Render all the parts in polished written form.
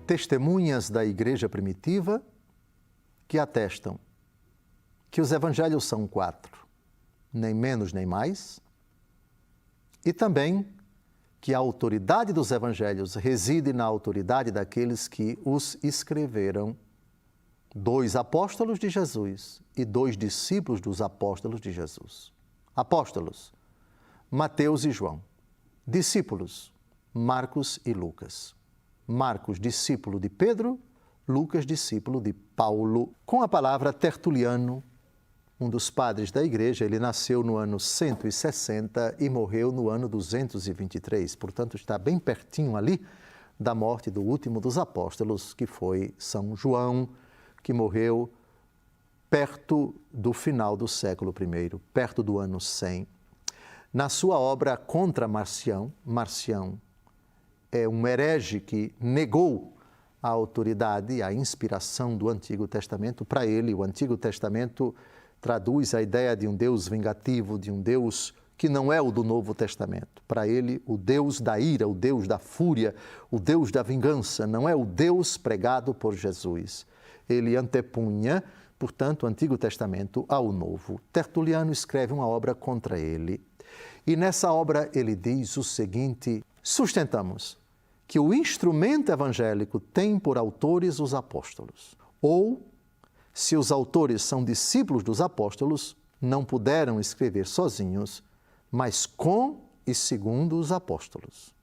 testemunhas da igreja primitiva que atestam que os evangelhos são 4, nem menos nem mais, e também que a autoridade dos evangelhos reside na autoridade daqueles que os escreveram, 2 apóstolos de Jesus e 2 discípulos dos apóstolos de Jesus. Apóstolos, Mateus e João. Discípulos, Marcos e Lucas. Marcos, discípulo de Pedro, Lucas, discípulo de Paulo. Com a palavra Tertuliano, um dos padres da igreja, ele nasceu no ano 160 e morreu no ano 223. Portanto, está bem pertinho ali da morte do último dos apóstolos, que foi São João, que morreu perto do final do século I, perto do ano 100. Na sua obra contra Marcião, Marcião é um herege que negou a autoridade, a inspiração do Antigo Testamento. Para ele, o Antigo Testamento traduz a ideia de um Deus vingativo, de um Deus que não é o do Novo Testamento. Para ele, o Deus da ira, o Deus da fúria, o Deus da vingança, não é o Deus pregado por Jesus. Ele antepunha, portanto, o Antigo Testamento ao Novo. Tertuliano escreve uma obra contra ele. E nessa obra ele diz o seguinte: sustentamos que o instrumento evangélico tem por autores os apóstolos. Ou, se os autores são discípulos dos apóstolos, não puderam escrever sozinhos, mas com e segundo os apóstolos.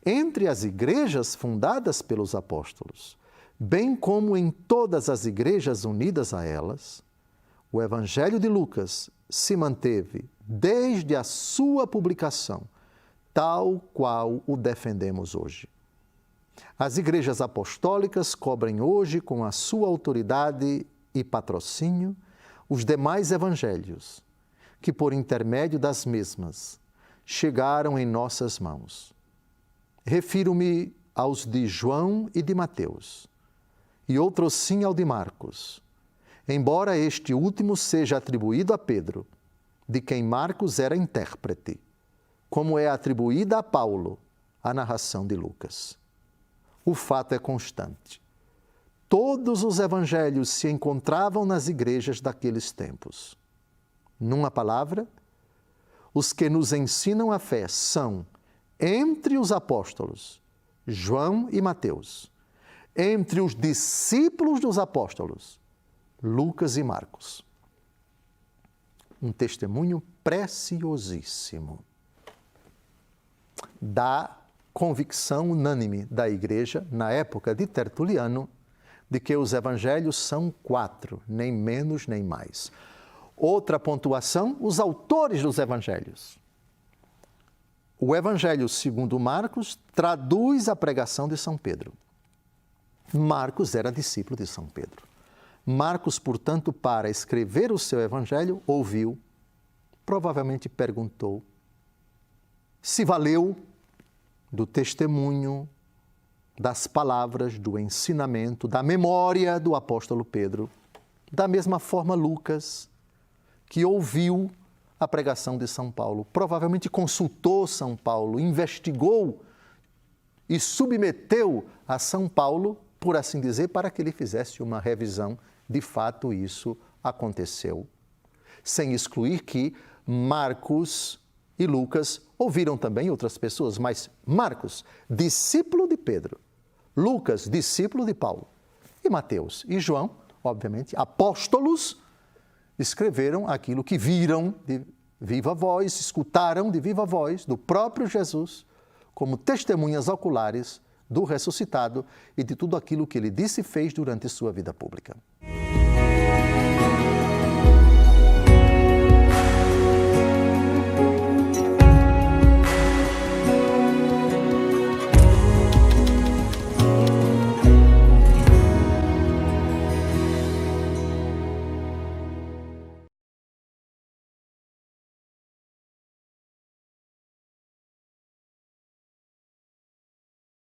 Entre as igrejas fundadas pelos apóstolos, bem como em todas as igrejas unidas a elas, o Evangelho de Lucas se manteve desde a sua publicação, tal qual o defendemos hoje. As igrejas apostólicas cobrem hoje, com a sua autoridade e patrocínio, os demais evangelhos, que por intermédio das mesmas chegaram em nossas mãos. Refiro-me aos de João e de Mateus, e outro sim ao de Marcos, embora este último seja atribuído a Pedro, de quem Marcos era intérprete, como é atribuída a Paulo a narração de Lucas. O fato é constante. Todos os evangelhos se encontravam nas igrejas daqueles tempos. Numa palavra, os que nos ensinam a fé são, entre os apóstolos, João e Mateus, entre os discípulos dos apóstolos, Lucas e Marcos. Um testemunho preciosíssimo da convicção unânime da igreja, na época de Tertuliano, de que os evangelhos são 4, nem menos nem mais. Outra pontuação, os autores dos evangelhos. O evangelho segundo Marcos traduz a pregação de São Pedro. Marcos era discípulo de São Pedro. Marcos, portanto, para escrever o seu evangelho, ouviu, provavelmente perguntou, se valeu do testemunho, das palavras, do ensinamento, da memória do apóstolo Pedro. Da mesma forma, Lucas, que ouviu a pregação de São Paulo, provavelmente consultou São Paulo, investigou e submeteu a São Paulo, por assim dizer, para que ele fizesse uma revisão. De fato, isso aconteceu. Sem excluir que Marcos e Lucas ouviram também outras pessoas, mas Marcos, discípulo de Pedro, Lucas, discípulo de Paulo, e Mateus e João, obviamente, apóstolos, escreveram aquilo que viram de viva voz, escutaram de viva voz do próprio Jesus, como testemunhas oculares do ressuscitado e de tudo aquilo que ele disse e fez durante sua vida pública.